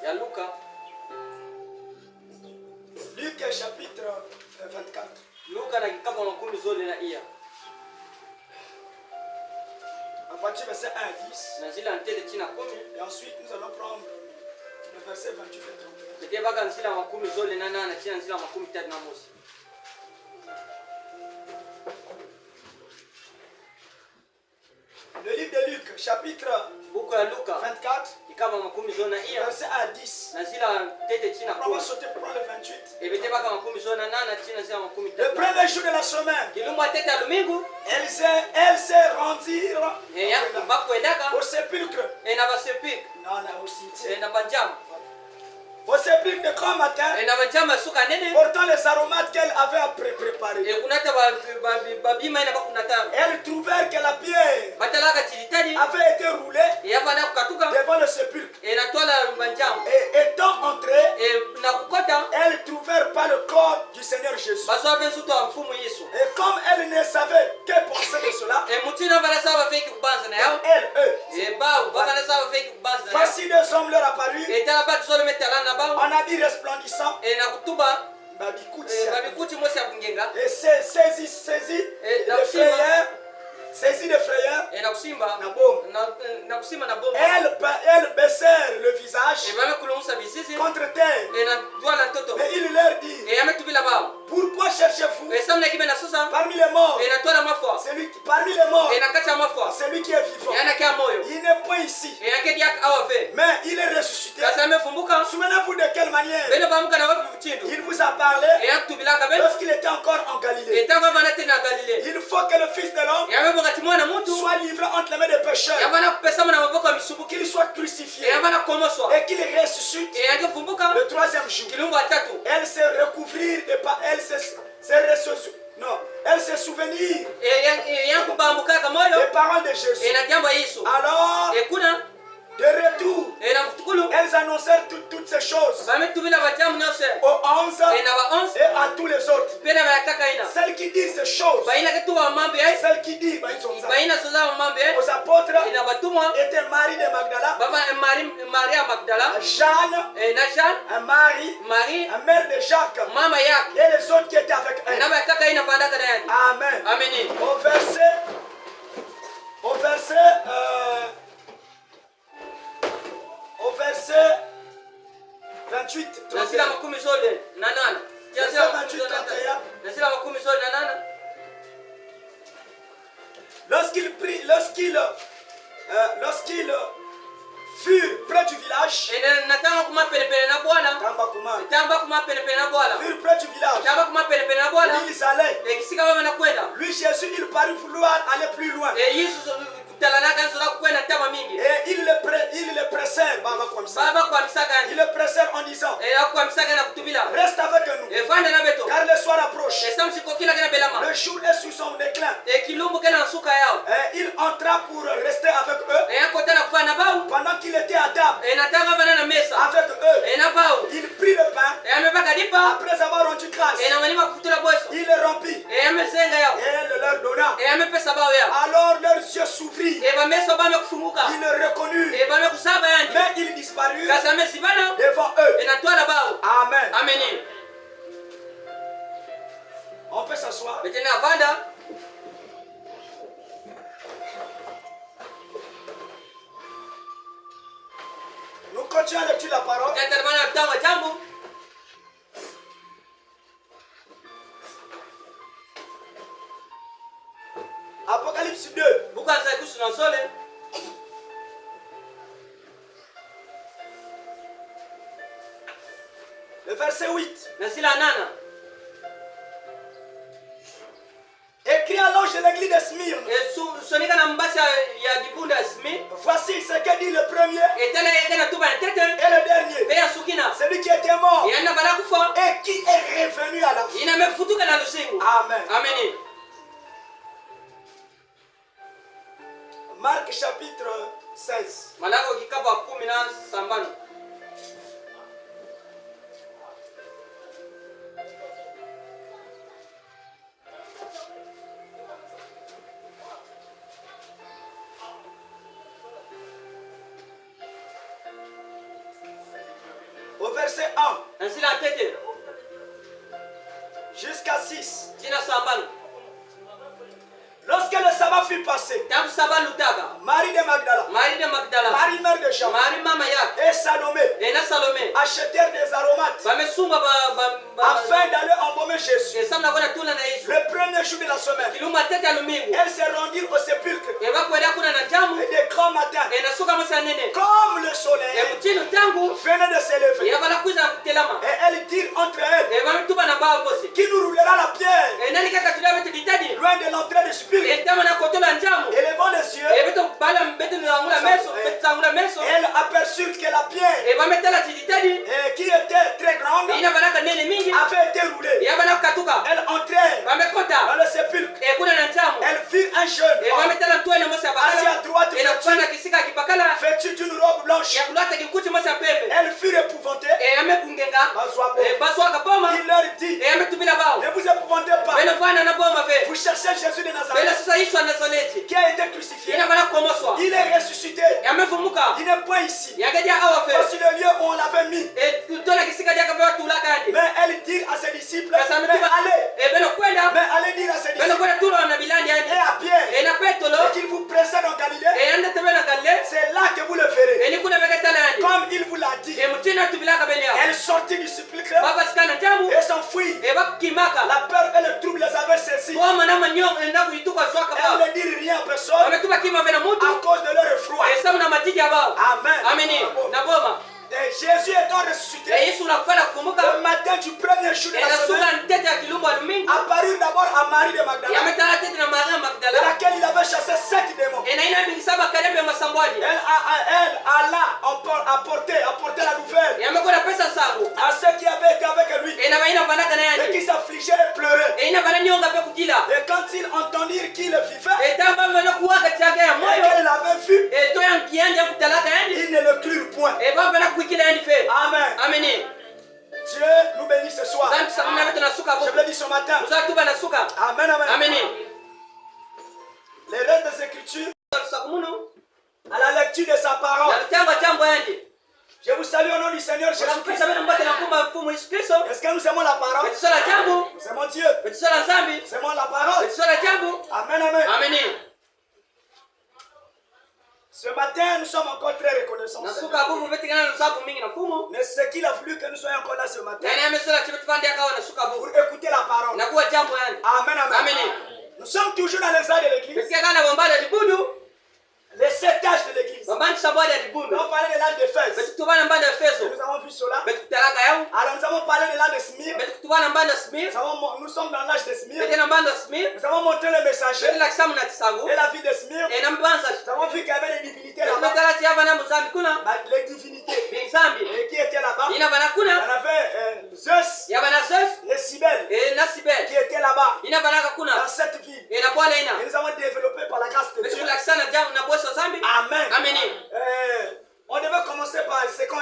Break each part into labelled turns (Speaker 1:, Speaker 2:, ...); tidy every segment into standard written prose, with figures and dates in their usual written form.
Speaker 1: ya Luka.
Speaker 2: Luc chapitre 24.
Speaker 1: Luka na kikaba makumi zole na iya.
Speaker 2: À partir du verset 1 à 10.
Speaker 1: Na zila ntete china kumi.
Speaker 2: Et ensuite, nous allons prendre le verset 28 et 31.
Speaker 1: Tete baka nzila makumi zole na nana china nzila makumi tatu na mosi.
Speaker 2: Le livre de Luc, chapitre
Speaker 1: Buku ya Luka
Speaker 2: 24,
Speaker 1: kikaba makumi zole na iya.
Speaker 2: verset 1 à 10.
Speaker 1: Na zila ntete china
Speaker 2: On va
Speaker 1: kumi.
Speaker 2: sauter pour prendre le 28.
Speaker 1: Ebete baka makumi zole na nana china nzila makumi
Speaker 2: Le
Speaker 1: tatu.
Speaker 2: premier jour de la semaine,
Speaker 1: Kilumba tete ya lumingu.
Speaker 2: elles se rendirent
Speaker 1: Ya bakwendaka.
Speaker 2: au sépulcre.
Speaker 1: Na basepik.
Speaker 2: Non, non, au cimetière.
Speaker 1: Na banjama.
Speaker 2: Au sépulcre de grand matin,
Speaker 1: Na banjama suka nene.
Speaker 2: portant les aromates qu'elle avait préparés.
Speaker 1: Kunata babima ina bakunata.
Speaker 2: Elles trouvèrent que la pierre
Speaker 1: Batalaka chilitani.
Speaker 2: avait été roulée
Speaker 1: Yavana kukatuka.
Speaker 2: devant le sépulcre.
Speaker 1: Na twala banjama.
Speaker 2: Et étant entrées,
Speaker 1: Na kukota.
Speaker 2: elles ne trouvèrent pas le corps du Seigneur Jésus.
Speaker 1: Baso besuto amfumu Yesu.
Speaker 2: Et comme elles ne savaient que penser de cela,
Speaker 1: Mutina bana saba fake kubanza na yao.
Speaker 2: eux,
Speaker 1: Ba bana saba fake kubanza na yao.
Speaker 2: voici deux hommes leur apparus,
Speaker 1: Tala ba tsole metala na ba.
Speaker 2: en habits resplendissants,
Speaker 1: Na kutuba.
Speaker 2: babikuti,
Speaker 1: Babikuti mosi ya kungenga.
Speaker 2: et saisis de frayeur,
Speaker 1: Na kusimba.
Speaker 2: na bombe.
Speaker 1: Na kusimba na bomba.
Speaker 2: Elles baissèrent le visage
Speaker 1: Bame kulumusa bisisi.
Speaker 2: contre terre.
Speaker 1: Na twala toto.
Speaker 2: Mais il leur dit,
Speaker 1: Yametubila ba.
Speaker 2: pourquoi cherchez-vous
Speaker 1: Samna kibe na susa.
Speaker 2: parmi les morts
Speaker 1: Na twala mafwa.
Speaker 2: parmi les morts,
Speaker 1: Na kacha mafwa.
Speaker 2: celui qui est vivant?
Speaker 1: Yana kia moyo.
Speaker 2: Il n'est point ici,
Speaker 1: Yake diak awave.
Speaker 2: mais il est ressuscité.
Speaker 1: Kasa amefumbuka.
Speaker 2: Souvenez-vous de quelle manière
Speaker 1: Bele bamuka na wapi mchindu.
Speaker 2: il vous a parlé
Speaker 1: Yakutubilaka bele.
Speaker 2: lorsqu'il était encore en Galilée.
Speaker 1: Etanga vanate na Galilea.
Speaker 2: Il faut que le Fils de l'homme
Speaker 1: Yameboka timwana mutu.
Speaker 2: soit livré entre les mains des pécheurs,
Speaker 1: Yavana kupesa na maboko ya misubuki.
Speaker 2: qu'il soit crucifié
Speaker 1: Yavana komoswa.
Speaker 2: et qu'il ressuscite
Speaker 1: Yangefumbuka.
Speaker 2: le troisième jour.
Speaker 1: Kilungu atatu.
Speaker 2: Elles se recouvrirent et pas elles se souvenirent
Speaker 1: Yankubambuka kamoyo.
Speaker 2: des paroles de Jésus.
Speaker 1: Na jambo Yesu.
Speaker 2: Alors,
Speaker 1: Ekuna.
Speaker 2: de retour,
Speaker 1: Na mtukulu.
Speaker 2: elles annoncèrent toutes ces choses
Speaker 1: Bametubila bajamu nyose.
Speaker 2: aux 11
Speaker 1: Na ba 11.
Speaker 2: et à tous les autres.
Speaker 1: Pena bayataka ina.
Speaker 2: Celles qui disent ces choses,
Speaker 1: Baina ketu wa mambo ya.
Speaker 2: celles qui disent
Speaker 1: Baina soza wa mambo ya.
Speaker 2: aux apôtres,
Speaker 1: Na batumwa.
Speaker 2: étaient Marie de Magdala,
Speaker 1: Baba Maria Magdala.
Speaker 2: Jeanne,
Speaker 1: Na Jean. Marie.
Speaker 2: mère de Jacques,
Speaker 1: Mama yake.
Speaker 2: et les autres qui étaient avec elle.
Speaker 1: Na bayataka ina bandaka na yani.
Speaker 2: Amen.
Speaker 1: Ameni.
Speaker 2: Au verset 28,
Speaker 1: Nasila
Speaker 2: 31.
Speaker 1: makumi zole na nana. Nasila makumi zole na nana. Nasila makumi zole na nana.
Speaker 2: Lorsqu'ils furent près du village,
Speaker 1: Natanga kuma pelepele na bwana. Tamba kuma pelepele na bwana.
Speaker 2: furent près du village,
Speaker 1: Tamba kuma pelepele na bwana.
Speaker 2: ils allaient.
Speaker 1: Kisika baba nakwenda.
Speaker 2: Lui, Jésus, il parut vouloir aller plus loin.
Speaker 1: Yesu talanaka nzola kwenda tama mingi.
Speaker 2: Et ils le pressèrent, Baba comme ça.
Speaker 1: Baba kwa misaka
Speaker 2: Ils
Speaker 1: ni.
Speaker 2: le pressèrent en disant,
Speaker 1: Kwa misaka na kutubila.
Speaker 2: reste avec nous,
Speaker 1: Vanda na beto.
Speaker 2: car le soir approche.
Speaker 1: Samsiko kila kana belama.
Speaker 2: Le jour est sur son déclin.
Speaker 1: Kilumbu kana suka yao.
Speaker 2: Et il entra pour rester avec eux
Speaker 1: Yakota na kufana bau.
Speaker 2: pendant qu'il était à table
Speaker 1: Natanga bana na mesa.
Speaker 2: avec eux.
Speaker 1: Na bau.
Speaker 2: Il prit le pain
Speaker 1: Amebaka dipa.
Speaker 2: après avoir rendu grâce.
Speaker 1: Na manima kufutula boso.
Speaker 2: Il le rompit
Speaker 1: Amesenga yao.
Speaker 2: et le leur donna.
Speaker 1: Amepesa bao yao.
Speaker 2: Alors leurs yeux s'ouvrirent.
Speaker 1: Bamesa bame kufumuka.
Speaker 2: Ils le reconnurent,
Speaker 1: Bame kusaba yani.
Speaker 2: mais il disparut
Speaker 1: Kasa mesibana.
Speaker 2: devant eux.
Speaker 1: Natwala bao.
Speaker 2: Amen.
Speaker 1: Ameni.
Speaker 2: On peut s'asseoir.
Speaker 1: Betena vanda.
Speaker 2: Nous continuons à lecture la parole.
Speaker 1: Tatarmana tama jambo.
Speaker 2: Apocalypse 2,
Speaker 1: Bukanza kusuna zole.
Speaker 2: le verset 8.
Speaker 1: Nasila nana.
Speaker 2: Écrit à l'ange de l'église de Smyrne.
Speaker 1: Sonika na mbasi ya dibunda Smith.
Speaker 2: Voici ce que dit le premier
Speaker 1: Etana yekena tuba tete.
Speaker 2: et le dernier.
Speaker 1: Beya sukina.
Speaker 2: Celui qui était mort
Speaker 1: Yana bala kufa.
Speaker 2: et qui est revenu à la vie.
Speaker 1: Ina mefutuka na lusingu.
Speaker 2: Amen.
Speaker 1: Ameni.
Speaker 2: Marc chapitre 16.
Speaker 1: Malako kikaba 10 na sambano.
Speaker 2: au verset 1
Speaker 1: nsila tete
Speaker 2: jusqu'à 6.
Speaker 1: tina sambano
Speaker 2: Lorsque le sabbat fut passé,
Speaker 1: tabu saba lutaka
Speaker 2: Marie de Magdala,
Speaker 1: Marie de Magdala
Speaker 2: Marie mère de Jean
Speaker 1: Marie mama yake
Speaker 2: et Salomé
Speaker 1: ena Salome
Speaker 2: achetèrent des aromates
Speaker 1: bamesumba
Speaker 2: afin d'aller embaumer Jésus.
Speaker 1: esamna kwenda tula na Yesu
Speaker 2: Le premier jour de la semaine,
Speaker 1: kiluma tete ya lumingu
Speaker 2: elles se rendirent au sépulcre
Speaker 1: ebakwenda kuna na jamu
Speaker 2: et de grand matin,
Speaker 1: enasuka musa nene
Speaker 2: comme le soleil
Speaker 1: emutino tangu
Speaker 2: venait de s'élever.
Speaker 1: yabala kuza kutelama
Speaker 2: Et elles dirent entre elles,
Speaker 1: ebamituba na bao bosi
Speaker 2: qui nous roulera la pierre
Speaker 1: enani kaka tulabete bitadi
Speaker 2: loin de l'entrée du sépulcre.
Speaker 1: etama na kotola njamu
Speaker 2: Élevant les yeux,
Speaker 1: ebeto bala mbeto ngula meso betangula meso
Speaker 2: elles aperçurent que la pierre
Speaker 1: ebametala tiditadi
Speaker 2: qui était très grande
Speaker 1: ina balaka nene mingi
Speaker 2: avait été roulée.
Speaker 1: yabala katuka
Speaker 2: Elles entrèrent
Speaker 1: bamekota
Speaker 2: dans le sépulcre.
Speaker 1: ekuna na njamu
Speaker 2: Elles virent un jeune homme
Speaker 1: ebametala ntwene mosa
Speaker 2: assis à
Speaker 1: bakala
Speaker 2: droite,
Speaker 1: enakupanda kisika kipakala
Speaker 2: vêtu d'une robe blanche.
Speaker 1: yakulata kikuchi mosa pembe
Speaker 2: Elles furent épouvantées.
Speaker 1: eyamekungenga
Speaker 2: Bazwabo.
Speaker 1: baswaka boma
Speaker 2: Il leur dit,
Speaker 1: eyametubila bao
Speaker 2: ne vous épouvantez pas.
Speaker 1: beno fana na boma fe
Speaker 2: Vous cherchez Jésus de
Speaker 1: beno
Speaker 2: Nazareth
Speaker 1: sasa Yesu wa Nazareti
Speaker 2: qui a été crucifié.
Speaker 1: ina bala komoswa
Speaker 2: Il est ressuscité.
Speaker 1: yamefumuka
Speaker 2: Il n'est point ici.
Speaker 1: yagaja awa fe
Speaker 2: Voici le lieu où on l'avait mis.
Speaker 1: tola kisika jaka fe tulaka andi
Speaker 2: Mais elles dirent à ses disciples,
Speaker 1: kasa
Speaker 2: mais
Speaker 1: ametuba
Speaker 2: allez,
Speaker 1: beno kwenda
Speaker 2: mais allez dire à ses
Speaker 1: beno
Speaker 2: disciples
Speaker 1: kwenda tulo na bilandi
Speaker 2: et
Speaker 1: andi
Speaker 2: à Pierre
Speaker 1: ena petolo
Speaker 2: qu'il vous précède en Galilée.
Speaker 1: eyanda tebena galle
Speaker 2: C'est là que vous le verrez.
Speaker 1: eni kuna bekatala andi
Speaker 2: Comme il vous l'a dit.
Speaker 1: emutina tubilaka bene ya
Speaker 2: Elle sortit du sépulcre
Speaker 1: baba sikana jamu
Speaker 2: et s'enfuit.
Speaker 1: ebakimaka
Speaker 2: La peur et le trouble les avaient saisis.
Speaker 1: boma na manyo enda kuituka zwaka bao
Speaker 2: Elles ne dirent rien à personne
Speaker 1: ametuba kima vena mutu
Speaker 2: à cause de leur effroi.
Speaker 1: esamu na matiji ya bao
Speaker 2: Amen.
Speaker 1: amini na boma
Speaker 2: Et Jésus étant ressuscité,
Speaker 1: Yesu unakufanya kufumuka
Speaker 2: le matin du premier jour de la semaine,
Speaker 1: enasuka ntete ya kilumbu alumingi
Speaker 2: apparut d'abord à Marie de Magdala,
Speaker 1: yametala tete na Maria
Speaker 2: de
Speaker 1: Magdala
Speaker 2: laquelle il avait chassé 7 démons.
Speaker 1: enaina mingi saba karebe masambwaji
Speaker 2: Elle alla apporter la nouvelle
Speaker 1: yamekwenda pesa sabu
Speaker 2: à ceux qui avaient été avec lui
Speaker 1: ena baina vanaka na
Speaker 2: et
Speaker 1: yandi
Speaker 2: qui s'affligeaient et pleuraient.
Speaker 1: eina bana nyonga pe kutila
Speaker 2: Et quand ils entendirent qu'il vivait
Speaker 1: etamba vana kuwaka chake ya
Speaker 2: et
Speaker 1: moyo
Speaker 2: qu'elle l'avait vu,
Speaker 1: eto yankianja kutalaka yandi
Speaker 2: ils ne le crurent point.
Speaker 1: eba vana kuikila yandi fe
Speaker 2: Amen.
Speaker 1: amini
Speaker 2: Dieu nous bénit ce soir.
Speaker 1: zantu sabuna vetu nasuka
Speaker 2: Je
Speaker 1: bo
Speaker 2: vous l'ai dit ce matin.
Speaker 1: uzatuba nasuka
Speaker 2: Amen, amen.
Speaker 1: amini
Speaker 2: Les restes des Écritures,
Speaker 1: sakumunu
Speaker 2: à la lecture de sa parole.
Speaker 1: yalutamba chambo yandi
Speaker 2: Je vous salue au nom du Seigneur Jésus-Christ.
Speaker 1: Kristo vena mbate na kumba mfumu Yesu Kristo
Speaker 2: Est-ce que nous aimons la parole?
Speaker 1: betusola chambu
Speaker 2: Nous aimons Dieu.
Speaker 1: betusola zambi
Speaker 2: Nous aimons la parole.
Speaker 1: betusola chambu
Speaker 2: Amen, amen.
Speaker 1: amini
Speaker 2: Ce matin, nous sommes encore très reconnaissants.
Speaker 1: nasuka bubu vetikana nusabu mingi na mfumu
Speaker 2: Mais ce qu'il a voulu que nous soyons encore là ce matin
Speaker 1: yani amesola chivetufandi akawa nasuka
Speaker 2: pour
Speaker 1: bubu
Speaker 2: écouter la parole.
Speaker 1: nakuwa chambo yandi
Speaker 2: Amen, amen.
Speaker 1: amini
Speaker 2: Nous sommes toujours dans les arts de l'église,
Speaker 1: betikakana bombali ya libudu
Speaker 2: les 7 âges de l'église.
Speaker 1: bambandi sabwali ya
Speaker 2: Nous
Speaker 1: libudu
Speaker 2: avons parlé de l'âge d'Éphèse.
Speaker 1: betukutubana mbandi ya Efeso
Speaker 2: Nous avons vu cela.
Speaker 1: betukutalaka yau
Speaker 2: Alors nous avons parlé de l'âge de Smyrne.
Speaker 1: betukutubana mbandi ya Smir
Speaker 2: Nous sommes dans l'âge de Smyrne.
Speaker 1: betena mbandi ya Smir
Speaker 2: Nous avons montré le messager
Speaker 1: betilakisa na tisangu
Speaker 2: et la vie de Smyrne.
Speaker 1: ena mbanza
Speaker 2: Nous avons vu qu'il y avait des divinités là-bas.
Speaker 1: betumetalati yava na muzambi kuna
Speaker 2: Les divinités
Speaker 1: binzambi
Speaker 2: qui étaient là-bas.
Speaker 1: ina bana
Speaker 2: Il y
Speaker 1: kuna
Speaker 2: en avait Zeus
Speaker 1: yava na Zeus
Speaker 2: et Cybèle
Speaker 1: na Sibel
Speaker 2: qui étaient là-bas
Speaker 1: ina banaka
Speaker 2: dans
Speaker 1: kuna
Speaker 2: cette ville.
Speaker 1: ena bwala ina
Speaker 2: Et nous avons développé par la grâce de Dieu.
Speaker 1: betukulakisa na jamu na bwesa zambi
Speaker 2: Amen.
Speaker 1: amini
Speaker 2: On devait commencer par ce qu'on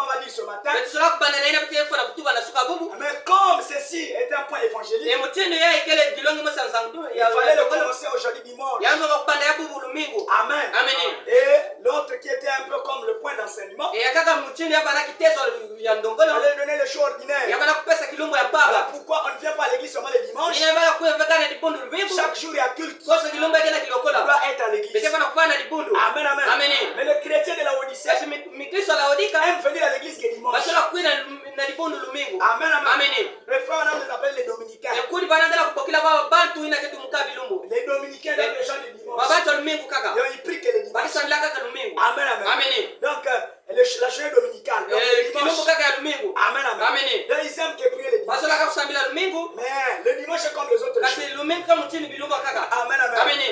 Speaker 2: va dire ce matin.
Speaker 1: betusola kubandana ina betelefona kutuba nasuka bubu
Speaker 2: Mais comme ceci est un point évangélique,
Speaker 1: emutindo yaikele dilongi mosanzangu
Speaker 2: il fallait le commencer aujourd'hui dimanche.
Speaker 1: yamoka kupanda ya bubu lumingu
Speaker 2: Amen.
Speaker 1: amini
Speaker 2: Et l'autre qui était un peu comme le point d'enseignement,
Speaker 1: eyakaka mutindo yavana kitezo ya
Speaker 2: il
Speaker 1: ndongolo
Speaker 2: fallait donner le show ordinaire.
Speaker 1: yavana kupesa kilumbu ya
Speaker 2: Voilà
Speaker 1: baba
Speaker 2: pourquoi on ne vient pas à l'église seulement le dimanche.
Speaker 1: inavaka kuevekana libundu lumingu
Speaker 2: Chaque jour il y a culte.
Speaker 1: koso kilumbu yakena
Speaker 2: On
Speaker 1: kilokola
Speaker 2: doit être à l'église.
Speaker 1: bekefana kufana libundu
Speaker 2: Amen, amen.
Speaker 1: amini
Speaker 2: Mais le chrétien de la Odyssée
Speaker 1: kasi mikristo laodika
Speaker 2: aime venir à l'église que dimanche.
Speaker 1: basola kuina na libundu lumingu
Speaker 2: Amen, amen.
Speaker 1: amini
Speaker 2: Les frères, on les appelle les dominicains.
Speaker 1: ekuli banandala kupokila baba bantu ina ketu mukabi lumbu
Speaker 2: Les dominicains, donc les gens du dimanche.
Speaker 1: babantu lumingu kaka
Speaker 2: Ils prient que le dimanche.
Speaker 1: bakisambila kaka lumingu
Speaker 2: Amen, amen.
Speaker 1: amini
Speaker 2: Donc, la journée dominicale. Donc, le
Speaker 1: kilumbu
Speaker 2: dimanche.
Speaker 1: kaka ya lumingu
Speaker 2: Amen, amen.
Speaker 1: amini
Speaker 2: Donc, ils aiment que prier le dimanche.
Speaker 1: basola kaka kusambila lumingu
Speaker 2: Mais le dimanche est comme les autres jours.
Speaker 1: kasi lumingu kama mutini bilumbu kaka
Speaker 2: Amen, amen.
Speaker 1: amini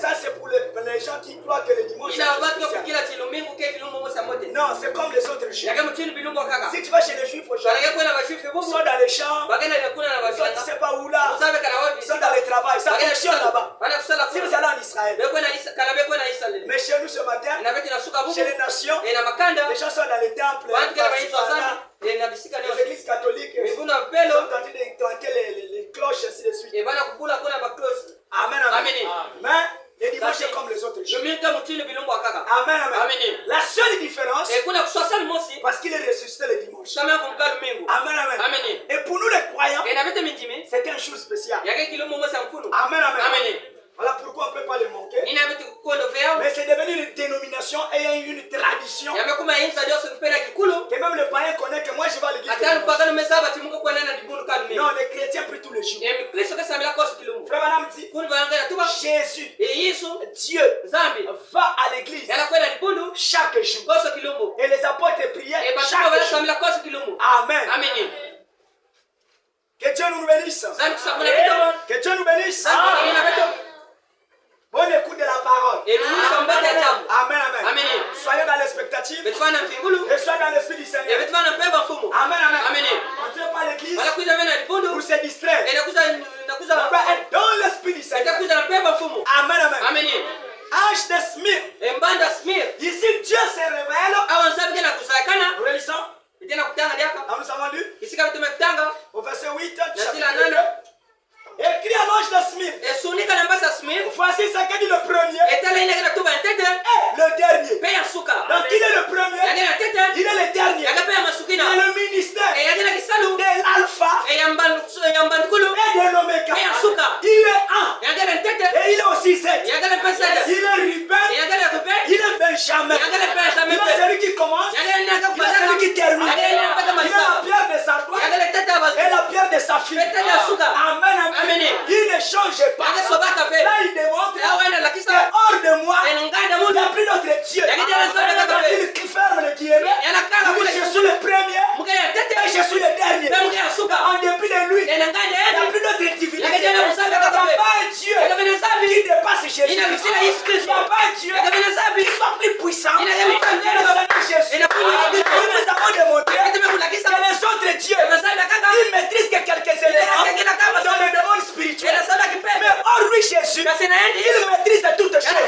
Speaker 2: Ça, c'est pour les gens qui croient que le dimanche est
Speaker 1: ina wabatu
Speaker 2: spécial.
Speaker 1: kukila ti lumingu ke kilumbu mosa mote
Speaker 2: Non, c'est comme les autres jours.
Speaker 1: yake mutini bilumbu kaka
Speaker 2: Si tu vas chez les juifs aujourd'hui,
Speaker 1: balake kwena bashife
Speaker 2: ils
Speaker 1: bubu
Speaker 2: sont dans les champs,
Speaker 1: bagenda yakuna na
Speaker 2: ils sont tu
Speaker 1: bashanga
Speaker 2: sais pas où là,
Speaker 1: usabe kana wapi
Speaker 2: ils sont dans le travail, ça fonctionne là-bas.
Speaker 1: bana kusala
Speaker 2: Si vous allez en Israël,
Speaker 1: bekwena kana bekwena Israel
Speaker 2: mais chez nous ce matin,
Speaker 1: na beti nasuka bubu
Speaker 2: chez les nations,
Speaker 1: ena makanda
Speaker 2: les gens sont dans les temples,
Speaker 1: bantu kala baitwa
Speaker 2: dans
Speaker 1: sana ena bisika
Speaker 2: les
Speaker 1: leo
Speaker 2: églises catholiques, ils
Speaker 1: miguna
Speaker 2: sont en
Speaker 1: pelo
Speaker 2: train de tenter les cloches, ainsi de suite.
Speaker 1: e bana kubula kuna ba close
Speaker 2: Amen, amen.
Speaker 1: Amen.
Speaker 2: Mais les dimanches c'est comme les autres jours.
Speaker 1: lumingu mutini bilumbu kaka
Speaker 2: Amen, amen.
Speaker 1: Amen.
Speaker 2: La seule différence,
Speaker 1: e kuna kuswasali mosi
Speaker 2: parce qu'il est ressuscité le dimanche,
Speaker 1: Kama kumkalu mingu.
Speaker 2: Amen, amen.
Speaker 1: Amen.
Speaker 2: Et pour nous les croyants,
Speaker 1: Et n'avait mitimi.
Speaker 2: c'est un jour spécial.
Speaker 1: Yake kilo momo samfunu.
Speaker 2: Amen, amen.
Speaker 1: Amen.
Speaker 2: Voilà pourquoi on ne peut pas le manquer.
Speaker 1: Ni n'avait kondo fea.
Speaker 2: Mais c'est devenu une dénomination et une tradition.
Speaker 1: Yame kuma insa dio sunpera kikulo.
Speaker 2: Que même le païen connaît que moi je vais à l'église.
Speaker 1: Atanu pagano mesaba timuko kwa nana dibunu kan mi.
Speaker 2: Non, les chrétiens prient tous les jours.
Speaker 1: Et Christ ka samila kosi kilo.
Speaker 2: Frère Madame dit,
Speaker 1: Kuni bangana tuba.
Speaker 2: Jésus,
Speaker 1: Et Yesu
Speaker 2: Dieu,
Speaker 1: zambi
Speaker 2: va à l'église
Speaker 1: yana kwenda dibunu
Speaker 2: chaque jour.
Speaker 1: koso kilombo.
Speaker 2: Et les apôtres priaient
Speaker 1: Et batu
Speaker 2: chaque
Speaker 1: bala
Speaker 2: jour.
Speaker 1: samila koso kilombo.
Speaker 2: Amen.
Speaker 1: Amen.
Speaker 2: Que Dieu nous bénisse.
Speaker 1: Zambi kusabuna bito.
Speaker 2: Que Dieu nous bénisse.
Speaker 1: Zambi kusabuna bito.
Speaker 2: Bonne écoute de la parole.
Speaker 1: Et nous sommes battus à table.
Speaker 2: Amen, amen.
Speaker 1: Amen.
Speaker 2: Soyez dans l'expectative
Speaker 1: Betufana mfingulu.
Speaker 2: et soyez dans l'esprit du
Speaker 1: Et
Speaker 2: Seigneur.
Speaker 1: betufana mpeba mfumo.
Speaker 2: Amen, amen.
Speaker 1: Amen.
Speaker 2: On ne vient pas à l'église
Speaker 1: Wala kuja vena dipundu.
Speaker 2: pour se distraire.
Speaker 1: Et nakuza
Speaker 2: On doit être dans l'esprit du Seigneur.
Speaker 1: nakuza mpeba mfumo.
Speaker 2: Amen, amen.
Speaker 1: Amen.
Speaker 2: Ange de Smyrne.
Speaker 1: Embanda smir.
Speaker 2: Ici, Dieu se révèle.
Speaker 1: Awanza bigena kusakana.
Speaker 2: Nous réalisons.
Speaker 1: Bitena kutanga diaka.
Speaker 2: Nous avons lu
Speaker 1: Kisika bituma kutanga.
Speaker 2: au verset 8,
Speaker 1: Nasi
Speaker 2: chapitre
Speaker 1: la
Speaker 2: 2.
Speaker 1: nane.
Speaker 2: Écrit à l'ange de Smyrne.
Speaker 1: Et sunika na mbasa smir.
Speaker 2: Voici ce que dit le premier
Speaker 1: Et tala ina kana tuba ntete.
Speaker 2: et le dernier.
Speaker 1: Peya suka.
Speaker 2: Donc il est le premier,
Speaker 1: Yagena tete.
Speaker 2: il est le dernier.
Speaker 1: Yaga peya
Speaker 2: Il
Speaker 1: masukina.
Speaker 2: est le ministère
Speaker 1: Et yagena kisalu.
Speaker 2: de l'alpha
Speaker 1: Et yambandukulu.
Speaker 2: et de l'oméga.
Speaker 1: Peya suka.
Speaker 2: Il est un
Speaker 1: Yagena tete.
Speaker 2: et il est aussi sept.
Speaker 1: Yagena pesa.
Speaker 2: Il est Ruben,
Speaker 1: Yagena kupe.
Speaker 2: il est Benjamin.
Speaker 1: Yagena pesa
Speaker 2: Il est
Speaker 1: mepe.
Speaker 2: celui qui commence,
Speaker 1: Yagena
Speaker 2: il est
Speaker 1: nakapata.
Speaker 2: celui qui termine.
Speaker 1: Yagena
Speaker 2: Il
Speaker 1: nakapata
Speaker 2: est la
Speaker 1: masa.
Speaker 2: pierre de sa droite
Speaker 1: Yagena tete abazu.
Speaker 2: et la pierre de sa fille.
Speaker 1: Tete ya suka.
Speaker 2: Amen, amen.
Speaker 1: Amen.
Speaker 2: Il ne change pas.
Speaker 1: Yagena sobaka fe.
Speaker 2: Là, il démontre
Speaker 1: Ya wenda
Speaker 2: que
Speaker 1: lakisa.
Speaker 2: hors de moi,
Speaker 1: Enanganda
Speaker 2: il n'y a
Speaker 1: mundu.
Speaker 2: plus d'autre Dieu. Il ferme le guillemets.
Speaker 1: Yana kanga
Speaker 2: Il
Speaker 1: kule.
Speaker 2: dit, je suis le premier
Speaker 1: Mukaya
Speaker 2: et
Speaker 1: tete.
Speaker 2: je suis le dernier.
Speaker 1: Mukaya suka.
Speaker 2: En dépit de lui, il
Speaker 1: Enanganda
Speaker 2: n'y a
Speaker 1: yedi.
Speaker 2: plus d'autre divinité. Il n'y
Speaker 1: Yagena
Speaker 2: a
Speaker 1: musanga
Speaker 2: pas
Speaker 1: kakape.
Speaker 2: un Dieu
Speaker 1: Yagena sabi.
Speaker 2: qui dépasse Jésus.
Speaker 1: Ina
Speaker 2: Il
Speaker 1: kusila Yesu
Speaker 2: n'y
Speaker 1: Kristo.
Speaker 2: a pas un Dieu
Speaker 1: Yagena sabi.
Speaker 2: qui soit plus puissant
Speaker 1: Il
Speaker 2: que
Speaker 1: n'y a
Speaker 2: le Seigneur Jésus.
Speaker 1: Ina kunya Yesu Kristo.
Speaker 2: Nous avons démontré
Speaker 1: Yakitime kulakisa.
Speaker 2: que les autres dieux,
Speaker 1: Yagena sabi kaka.
Speaker 2: ils maîtrisent que quelques éléments dans le domaine spirituel.
Speaker 1: Ina sabi kipepe.
Speaker 2: Mais hors lui, Jésus,
Speaker 1: Kasi na yendi.
Speaker 2: il maîtrise toutes choses.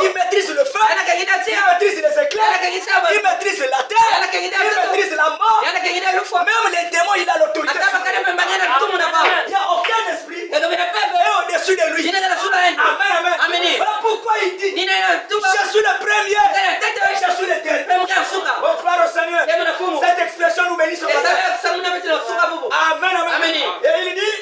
Speaker 2: Il maîtrise le feu,
Speaker 1: Yana kagida
Speaker 2: il
Speaker 1: tia.
Speaker 2: maîtrise les éclairs,
Speaker 1: Yana kagida ba.
Speaker 2: il maîtrise la terre, il maîtrise la mort.
Speaker 1: Yana kagida lufo.
Speaker 2: Même les démons, il a l'autorité.
Speaker 1: Ataba kana pembagana tumu na ba.
Speaker 2: Il n'y a aucun esprit
Speaker 1: Yaga bina pepe.
Speaker 2: et au-dessus de lui.
Speaker 1: Ina kana sura yendi.
Speaker 2: Amen, amen.
Speaker 1: Amen.
Speaker 2: Voilà pourquoi il dit,
Speaker 1: Nina yana tuba.
Speaker 2: je suis le premier
Speaker 1: Kana
Speaker 2: et
Speaker 1: tete.
Speaker 2: je suis le dernier.
Speaker 1: Pemga suka.
Speaker 2: Oh, gloire au Seigneur.
Speaker 1: Yema na fumu.
Speaker 2: Cette expression nous bénit ce matin.
Speaker 1: Esa samuna betina suka bubu.
Speaker 2: Amen, amen.
Speaker 1: Amen.
Speaker 2: Et il dit,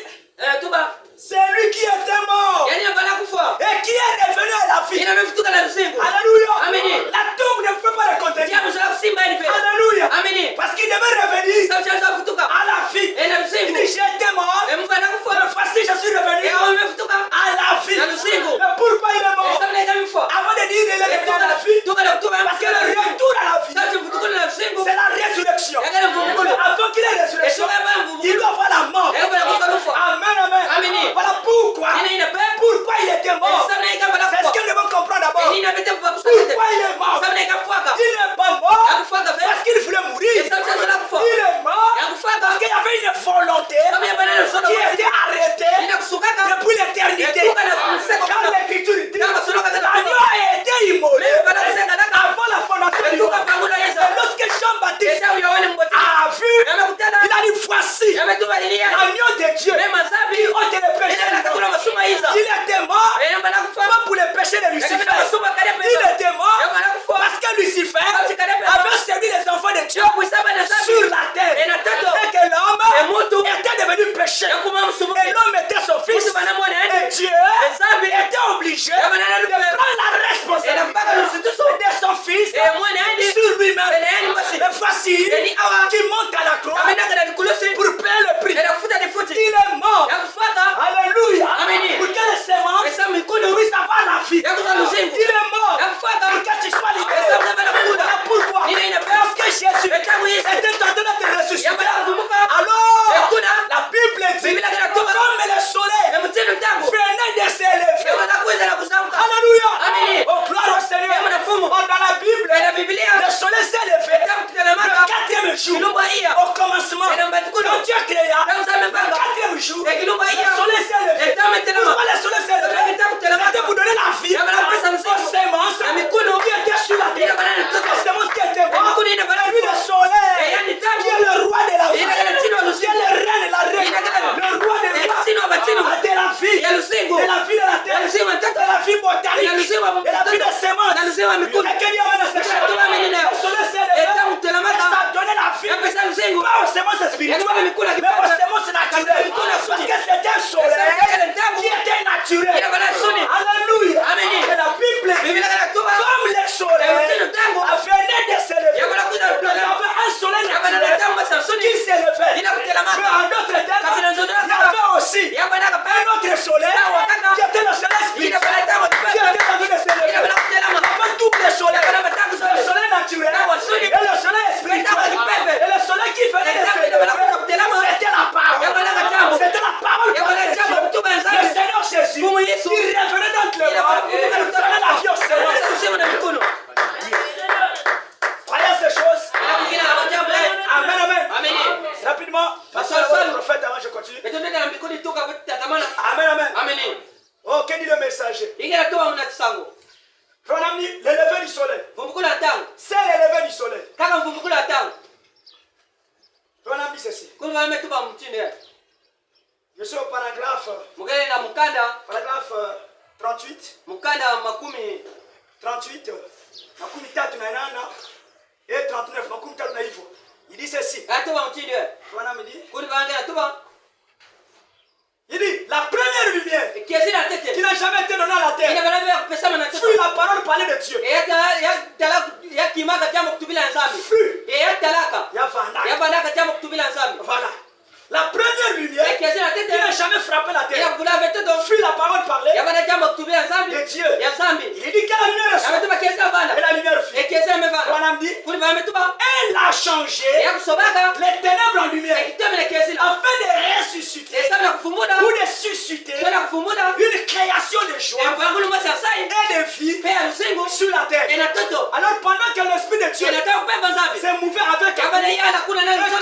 Speaker 1: Tuba.
Speaker 2: c'est lui qui était mort
Speaker 1: Yani abala kufa.
Speaker 2: et qui est revenu à la vie.
Speaker 1: Ina mefutuka na rusengo.
Speaker 2: Alléluia.
Speaker 1: Amen.
Speaker 2: La tombe ne peut pas le contenir.
Speaker 1: Jamu sala kusimba ni fe.
Speaker 2: Alléluia.
Speaker 1: Amen.
Speaker 2: Parce qu'il devait revenir
Speaker 1: Sabu cha futuka.
Speaker 2: à la vie.
Speaker 1: Ina
Speaker 2: Il
Speaker 1: rusengo.
Speaker 2: dit, j'étais mort.
Speaker 1: Emufana
Speaker 2: Mais
Speaker 1: kufa.
Speaker 2: voici, je suis revenu
Speaker 1: Ewa mefutuka.
Speaker 2: à la vie.
Speaker 1: Na rusengo.
Speaker 2: Mais pourquoi il est mort?
Speaker 1: Esa mna kama mfo.
Speaker 2: Avant de dire il est revenu à la vie,
Speaker 1: Tuka na kutuba.
Speaker 2: parce que le retour à la vie,
Speaker 1: Sabu futuka na rusengo.
Speaker 2: c'est la résurrection.
Speaker 1: Yagana
Speaker 2: Mais
Speaker 1: mvumbulu.
Speaker 2: avant qu'il ait résurrection,
Speaker 1: Esoka ba mvumbulu.
Speaker 2: il doit avoir la mort.
Speaker 1: Yagana kufa kufa.
Speaker 2: Amen, amen.
Speaker 1: Amen.
Speaker 2: Voilà pourquoi.
Speaker 1: Ina ina pe.
Speaker 2: Pourquoi il était mort?
Speaker 1: Esa mna kama la
Speaker 2: C'est ce
Speaker 1: kufa.
Speaker 2: que nous devons comprendre d'abord.
Speaker 1: Ina bete kwa kusakete.
Speaker 2: Pourquoi il est mort?
Speaker 1: Esa mna kafuaka.
Speaker 2: Il n'est pas mort
Speaker 1: Akufuaka fe.
Speaker 2: parce qu'il voulait mourir.
Speaker 1: Esa mna la kufa.
Speaker 2: Il est mort
Speaker 1: Yakufuaka.
Speaker 2: parce qu'il y avait une volonté
Speaker 1: Kama ya banana solo.
Speaker 2: qui était arrêtée
Speaker 1: Ina kusukaka.
Speaker 2: depuis l'éternité.
Speaker 1: Tuka na kuseka.
Speaker 2: Car l'écriture dit
Speaker 1: Kama solo kaza.
Speaker 2: l'agneau a été immolé
Speaker 1: Mimi bana kuseka daka.
Speaker 2: avant la fondation du
Speaker 1: Tuka
Speaker 2: monde.
Speaker 1: pangula Yesu.
Speaker 2: Et lorsque Jean-Baptiste
Speaker 1: Esa uyawale mboti.
Speaker 2: a vu,
Speaker 1: Yamekutana.
Speaker 2: il a dit voici
Speaker 1: Yametuba lilia.
Speaker 2: l'agneau de Dieu
Speaker 1: Mema sabi.
Speaker 2: qui ôte les péchés
Speaker 1: Ina
Speaker 2: du
Speaker 1: kakula
Speaker 2: monde.
Speaker 1: masuma Isa.
Speaker 2: Il était mort
Speaker 1: Ina bana kufa.
Speaker 2: pas pour les péchés de Lucifer.
Speaker 1: Yakabina masuma kare
Speaker 2: Il
Speaker 1: pesa.
Speaker 2: était mort
Speaker 1: Yabana kufa.
Speaker 2: parce que Lucifer
Speaker 1: Parce
Speaker 2: avait séduit les enfants de Dieu
Speaker 1: Yakuisaba na sabi.
Speaker 2: sur la terre
Speaker 1: Ina tato.
Speaker 2: et que l'homme
Speaker 1: Emutu.
Speaker 2: était devenu péché.
Speaker 1: Yakuma musumuke.
Speaker 2: Et l'homme était son fils.
Speaker 1: Mutu bana mwana
Speaker 2: Et
Speaker 1: ende.
Speaker 2: Dieu
Speaker 1: Esabi.
Speaker 2: était obligé de
Speaker 1: Yabana na lupe.
Speaker 2: prendre la
Speaker 1: Ina
Speaker 2: responsabilité
Speaker 1: mpaka lusituso.
Speaker 2: de son fils
Speaker 1: Mwana ende.
Speaker 2: sur lui-même.
Speaker 1: Ina yani mwasi.
Speaker 2: Et voici
Speaker 1: Eni awa.
Speaker 2: qui monte à la croix
Speaker 1: Amenda kana nikulusi.
Speaker 2: pour payer le prix.
Speaker 1: Ina kufuta ni futi.
Speaker 2: Il est mort.
Speaker 1: Yakufuaka.
Speaker 2: Alléluia.
Speaker 1: Amen.
Speaker 2: Pour que les semences
Speaker 1: Esa mikono.
Speaker 2: puissent avoir la vie.
Speaker 1: Yakuza lusengo.
Speaker 2: Il est mort.
Speaker 1: Yakufuaka.
Speaker 2: Pour que tu sois libéré.
Speaker 1: Esa mwana kula.
Speaker 2: Voilà pourquoi.
Speaker 1: Nina ina
Speaker 2: Parce que Jésus
Speaker 1: Etamu Yesu.
Speaker 2: était en train de te ressusciter.
Speaker 1: Yabana kuvumuka.
Speaker 2: Alors,
Speaker 1: Ekuna.
Speaker 2: la Bible dit,
Speaker 1: Biblia inasema,
Speaker 2: comme le soleil
Speaker 1: Emutendo mtango.
Speaker 2: venait de s'élever.
Speaker 1: Yabana kuweza na kusamka.
Speaker 2: Alléluia.
Speaker 1: Amen.
Speaker 2: Oh, gloire au Seigneur.
Speaker 1: Yabana fumu.
Speaker 2: Oh, dans la Bible,
Speaker 1: Ina Biblia.
Speaker 2: le soleil s'est levé
Speaker 1: Etamu telemaka.
Speaker 2: le quatrième jour.
Speaker 1: Kilumba iya.
Speaker 2: Au commencement,
Speaker 1: Ina mbatukulu.
Speaker 2: quand Dieu créa
Speaker 1: Etamu
Speaker 2: le
Speaker 1: samepanga.
Speaker 2: quatrième jour,
Speaker 1: Kilumba
Speaker 2: le
Speaker 1: iya.
Speaker 2: soleil s'est levé.
Speaker 1: Etamu telema.
Speaker 2: Pourquoi le soleil s'est levé? C'était pour donner la vie
Speaker 1: Yabana pesa
Speaker 2: aux
Speaker 1: msimu.
Speaker 2: semences
Speaker 1: Na mikono.
Speaker 2: qui étaient sur la terre.
Speaker 1: Yabana nitoka.
Speaker 2: Les semences qui étaient mortes.
Speaker 1: Mikono ina bana.
Speaker 2: Et lui, le soleil,
Speaker 1: Yani tamu.
Speaker 2: qui est le roi de la vie,
Speaker 1: Ina kana tino
Speaker 2: qui est
Speaker 1: lusengo.
Speaker 2: le reine et la reine,
Speaker 1: Ina kana.
Speaker 2: le roi des rois,
Speaker 1: Tino abatino.
Speaker 2: de la vie,
Speaker 1: Ya lusengo.
Speaker 2: de la vie de la terre,
Speaker 1: Ya lusengo
Speaker 2: de
Speaker 1: mtata.
Speaker 2: la vie botanique,
Speaker 1: Ya lusengo
Speaker 2: de la vie des semences.
Speaker 1: Na lusengo mikono.
Speaker 2: Et que Dieu amène à ce
Speaker 1: Etamu amenina.
Speaker 2: le soleil s'est levé,
Speaker 1: Etamu
Speaker 2: et
Speaker 1: telemaka.
Speaker 2: ça a donné la vie
Speaker 1: Yapesa lusengo.
Speaker 2: spirituel, mais vos semences naturelles. Parce que c'est un soleil qui était naturel. Alléluia. Et la Bible dit, comme le soleil venait de s'élever, il y avait un soleil naturel qui s'élevait. Mais en d'autres termes, il y avait aussi un autre soleil qui était le soleil spirituel qui était en train de s'élever. Il y avait double soleil. Le soleil naturel et le soleil spirituel. Et le soleil qui venait de s'élever, c'était la parole. C'était la parole de Dieu. Le Seigneur Jésus, il revenait dans le monde et il donnait la vie au Seigneur. Croyez ces choses. Amen, amen. Rapidement, passons au prophète avant je continue. Amen, amen. Oh, que dit le messager? Frère ami, l'élevé du soleil. C'est l'élevé du soleil. Frère ami, ceci. Je suis au paragraphe 38. 38. Makumi tatu na nane et 39. Makumi tatu na hivyo. Il dit ceci. Frère ami dit. Il dit, la première lumière qui n'a jamais été donnée à la terre fut la parole parlée de Dieu. Voilà. La première lumière qui n'a jamais frappé la terre fut la parole parlée de Dieu. Il dit que la lumière est sortie et la lumière fut. Elle a changé les ténèbres en lumière afin de ressusciter ou de susciter une création de joie et de vie sur la terre. Alors pendant que l'Esprit de Dieu s'est mouvé avec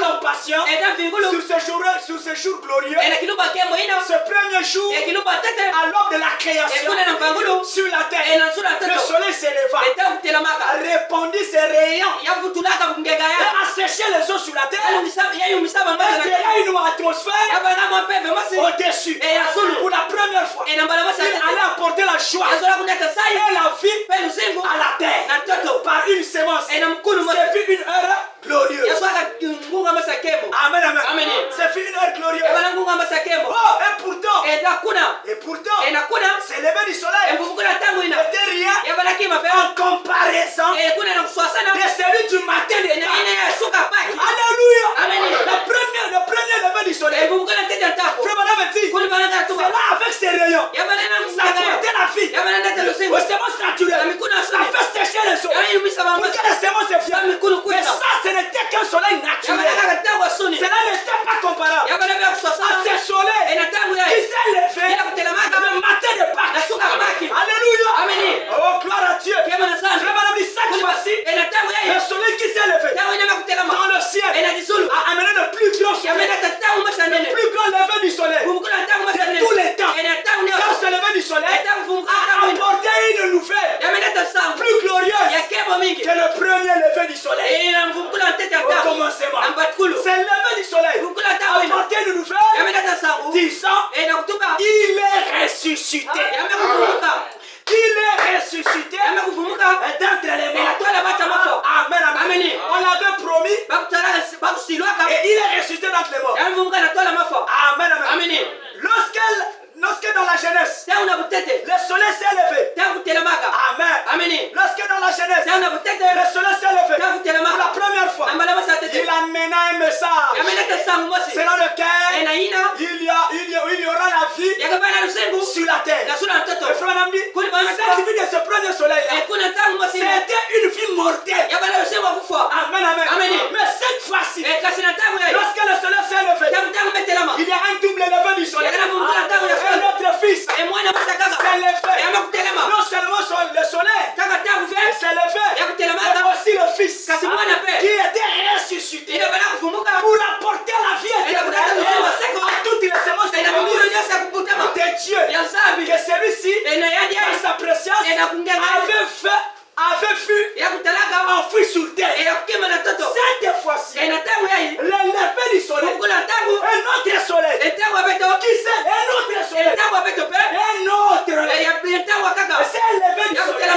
Speaker 2: compassion sur ce jour glorieux, ce premier jour à l'aube de la création sur la terre, le soleil s'éleva, répandit ses rayons et a séché les eaux sur la terre et créé une atmosphère au-dessus. Pour la première fois, il allait apporter la joie et la vie à la terre par une sémence. C'est une heure glorieuse. Amen, amen. C'est une heure glorieuse. Oh, et pourtant, c'est levé du soleil n'était rien en comparaison de celui du matin de Pâques. Alléluia. Le premier levé du soleil, frère madame dit, c'est là avec ses rayons, ça portait la vie aux semences naturelles, ça fait sécher les eaux pour que les semences viennent. Mais ça, ce n'était qu'un soleil naturel. Cela n'était pas comparable à ce soleil qui s'est levé le matin de Pâques. Alléluia. Oh, gloire à Dieu. Frère madame dit, cette fois-ci, le soleil qui s'est levé dans le ciel a amené le plus grand soleil, le plus grand lever du soleil de tous les temps. Quand ce lever du soleil a apporté une nouvelle plus glorieuse que le premier lever du soleil au commencement. C'est le lever du soleil a apporté une nouvelle disant il est ressuscité. Il est ressuscité d'entre les morts. Amen, amen. On l'avait promis et il est ressuscité d'entre les morts. Amen, amen. Lorsque dans la Genèse, le soleil s'est levé. Amen. Lorsque dans la Genèse, le soleil s'est levé pour la première fois, il amena un message selon lequel il y aura la vie sur la terre. Le frère m'a dit, cette vie de ce premier soleil, c'était une vie mortelle. Amen, amen. Mais cette fois-ci, lorsque le soleil s'est levé, il y a un double levé du soleil. Et notre fils s'est levé. Non seulement le soleil s'est levé, mais aussi le fils qui était ressuscité pour apporter la vie éternelle à toutes les semences de Dieu. Que celui-ci, par sa présence, avait vu enfoui sur terre. Cette fois-ci, le lever du soleil, un autre soleil, qui c'est un autre soleil, un autre, c'est le lever du soleil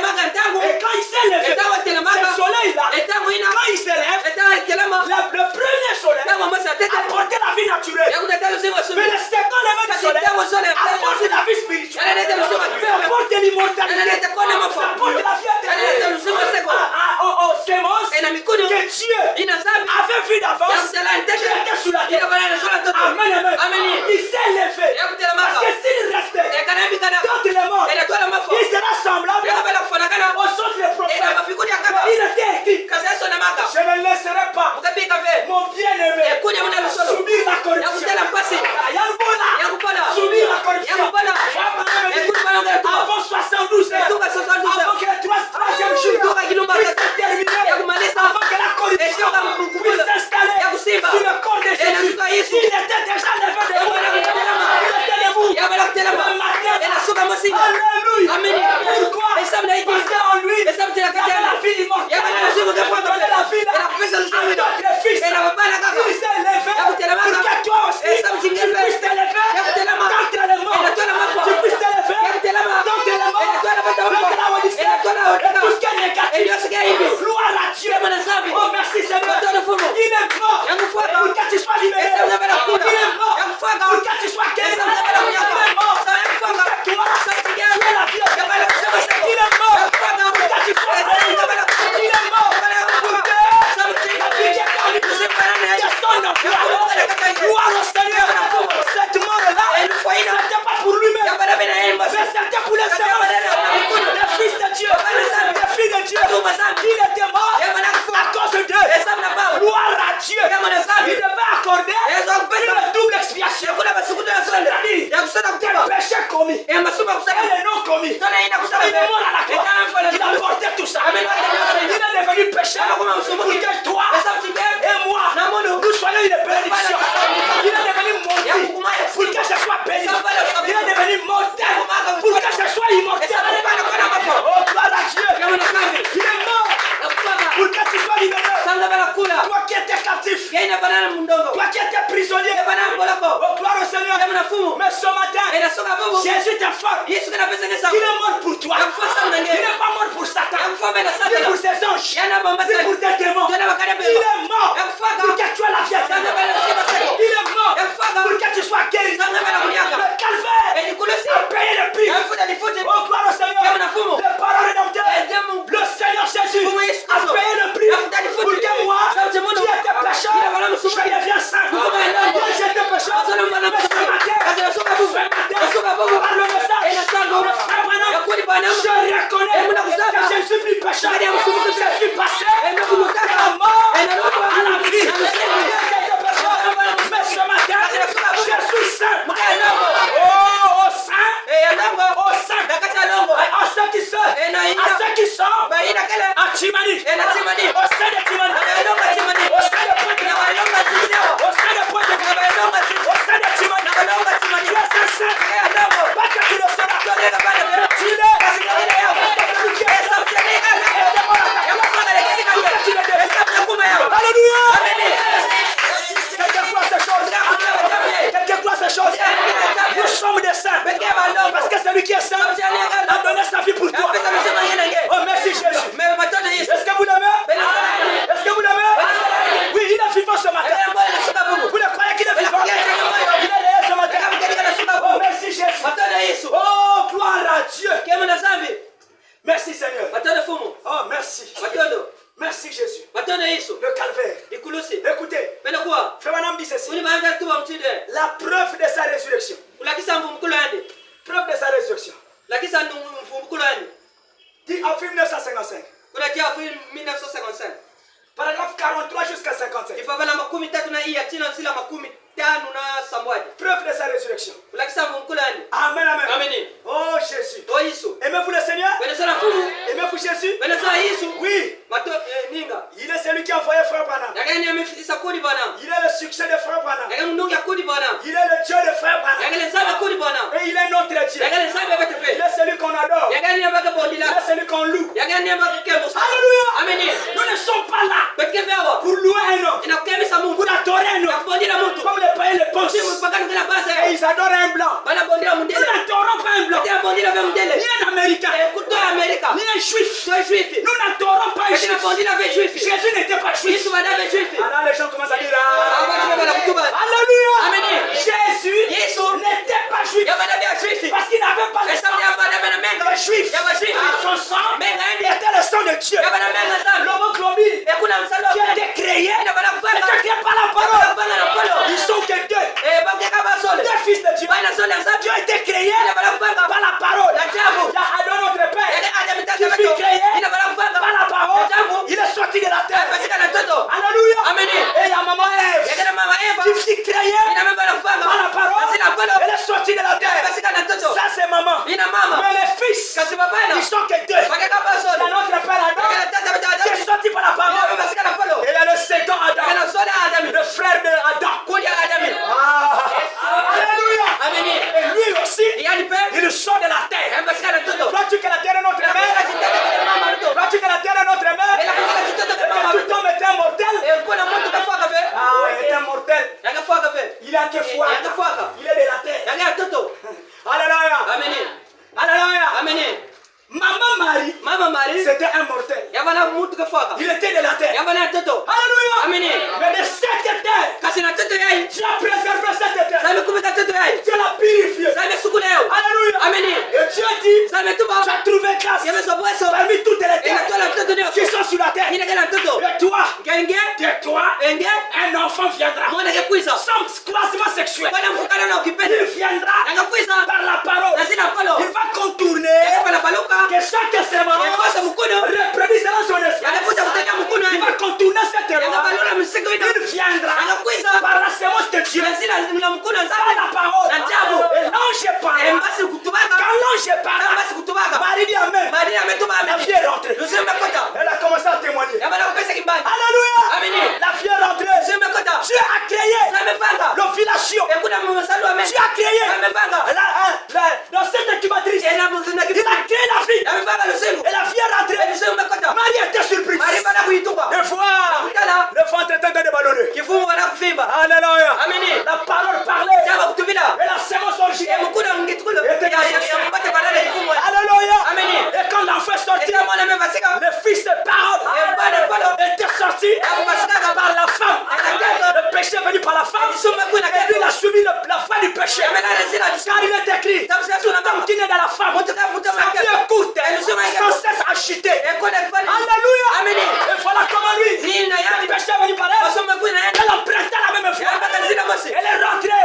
Speaker 2: avait vu d'avance qu'il était sous la terre. Amen, amen. Il s'est levé. Parce que s'il restait dans les morts, il sera semblable aux autres prophètes. Il était écrit, je ne laisserai pas mon bien-aimé subir la corruption. Subir la corruption. Avant 72 heures, avant que le troisième jour puisse se terminer, avant que la corruption puisse s'installer sur le corps de Jésus, il était déjà levé de mort. Il était debout. Le matin. Alléluia. Pourquoi? Parce qu'en lui, il y avait la vie immortelle. Il y avait la vie, il y avait d'autres fils. Il s'est levé pour que toi aussi, tu puisses te lever contre les morts. Tu puisses te lever contre les morts. Et tout ce qui est négatif. Gloire à Dieu. Oh merci Seigneur. Il est mort pour que tu sois libéré. Il est mort pour que tu sois guéri. Il est mort pour que toi, tu aies la vie. Il est mort pour que tu sois guéri. Il est mort pour que la vie qui est en lui descende en toi. Gloire au Seigneur. Cette mort-là, c'était pas pour lui-même, mais c'était pour les servants, les fils de Dieu, les filles de Dieu. Il était mort à cause d'eux. Gloire à Dieu. Il devait accorder une double expiation. C'est-à-dire, tes péchés commis et les non commis. Il est mort à la croix. Il a porté tout ça. Il est devenu péché pour que toi et moi, nous soyons une bénédiction. Il est devenu maudit pour que je sois béni. Il est devenu mortel pour que je sois immortel. Oh, gloire à Dieu. Il est mort pour que tu sois libéré. Toi qui étais captif, toi qui étais prisonnier. Oh, gloire au Seigneur. Mais ce matin, Jésus t'informe qu'il est mort pour toi. Il n'est pas mort pour Satan, ni pour ses anges, ni pour tes démons. Il est mort pour que tu aies la vie éternelle. Il est mort pour que tu sois guéri. Le calvaire a payé le prix. Oh, gloire au Seigneur. Le parole rédempteur, le Seigneur Jésus a payé le prix pour que moi, qui étais pécheur, je deviens saint. Moi, j'étais pécheur, mais ce matin, par le message, je reconnais que je ne suis plus pécheur. Je suis passé de la mort à la vie. J'étais pécheur, mais ce matin, je suis saint. Oh, saint. Oh, saint. À ceux qui sont à Timani. Au sein de Timani. Au sein de Pointe. Au sein de Pointe. Au sein de Timani. Tu es un saint. Pas que tu le seras. Tu l'es. Alléluia. Quelquefois ces choses. Nous sommes des saints. Parce que celui qui est saint a donné sa vie pour toi. Oh, merci Jésus. Est-ce que vous l'aimez? Est-ce que vous l'aimez? Oui, il est vivant ce matin. Vous le croyez qu'il est vivant? Il est réel ce matin. Oh, merci Jésus. Oh, gloire à Dieu. Merci Seigneur. Oh, merci. Merci Jésus. Le calvaire. Écoutez. Frère Manam dit ceci. La preuve de sa résurrection. Preuve de sa résurrection. Dit en 1955. Paragraphe 43 jusqu'à 57. Preuve de sa résurrection. Amen, amen. Oh Jésus. Aimez-vous le Seigneur? Aimez-vous Jésus? Oui. Il est celui qui a envoyé Frère Branham. Il est le succès de Frère Branham. Il est le Dieu de Frère Branham. Et il est notre Dieu. Il est celui qu'on adore. Il est celui qu'on loue. Alléluia. Nous ne sommes pas là pour louer un homme, pour adorer un homme, comme les païens le pensent. Et ils adorent un blanc. Nous n'adorons pas un blanc, ni un américain, ni un juif. Nous n'adorons pas un juif. Jésus n'était pas juif. Alors les gens commencent à dire Alléluia. Jésus n'était pas juif parce qu'il n'avait pas le sang de juif. Son sang était le sang de Dieu. L'homoglobine qui a été créé Il est Akefuaka. Il est de la terre. Alléluia.
Speaker 1: Amen.
Speaker 2: Alléluia.
Speaker 1: Amen.
Speaker 2: Mama Marie, c'était un mortel. Il était de la terre. Alléluia.
Speaker 1: Amen.
Speaker 2: Mais de cette terre, tu as préservé cette terre. Tu l'as purifié. Alléluia.
Speaker 1: Amen.
Speaker 2: Et Dieu dit, tu as trouvé grâce parmi toutes les terres qui sont sur la terre. Et toi, un enfant viendra. Sans croisement sexuel. Il viendra par la parole. Il va contourner que chaque sémence reproduira son esprit. Il va contourner cette loi. Il viendra par la sémence de Dieu. Par la parole. Et l'ange parle. Quand l'ange parle, Marie dit Amen. La fille est rentrée. Elle a commencé à témoigner. Alléluia. La fille est rentrée. Dieu a créé l'ovulation. Dieu a créé dans cette incubatrice. Il a créé la fille. Et la fille est rentrée. Marie était surprise. Des fois, le ventre est en train de ballonner. Alléluia. La parole parlait. Et la sémence originelle était Alléluia. Et quand l'enfant est sorti, le fils de parole était sorti par la femme. Le péché est venu par la femme. Et lui, il a suivi la fin du péché. Car il est écrit, tout homme qui naît dans la femme, sa vie est courte, sans cesse agitée. Alléluia. Et voilà comment lui, le péché est venu par elle. Elle emprunta la même foi. Elle est rentrée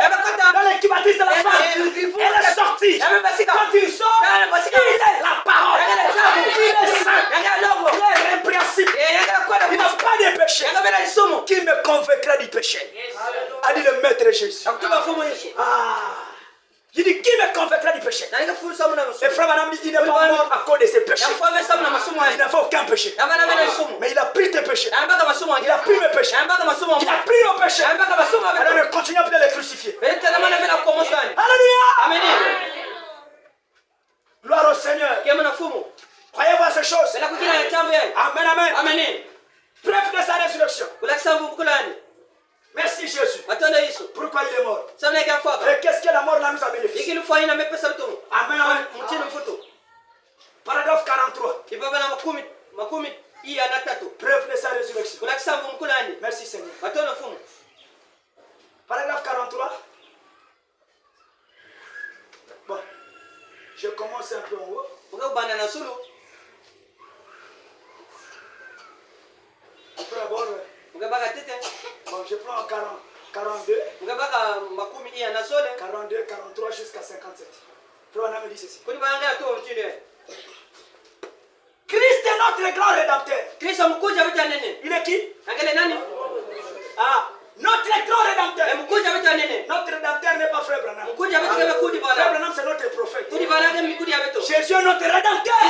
Speaker 2: dans l'incubatrice de la femme. Elle est sortie. Quand il sort, il est la parole. Il est saint. Il est impréhensible. Il n'a pas de péché. Qui me convaincra du péché? A dit le maître Jésus. Il dit, qui me convaincra du péché? Et frère Madame, il n'est pas mort à cause de ses péchés. Il n'a fait aucun péché. Mais il a pris tes péchés. Il a pris mes péchés. Il a pris nos péchés. Alors ne continuons plus à les crucifier. Alléluia. Gloire au Seigneur. Croyez voir ces choses. Amen, amen. Preuve de sa résurrection. Merci Jésus. Pourquoi il est mort? Et qu'est-ce que la mort là nous a bénéficié? Amen, amen. Paragraphe 43. Preuve de sa résurrection. Merci Seigneur. Paragraphe 43. Bon, je commence un peu en haut. Après d'abord, bon, je prends 42, 43 jusqu'à 57. Frère Anna me dit ceci. Christ est notre grand rédempteur. Il est qui? Ah, notre grand rédempteur. Notre rédempteur n'est pas Frère Branham. Frère Branham c'est notre prophète. Jésus est notre rédempteur.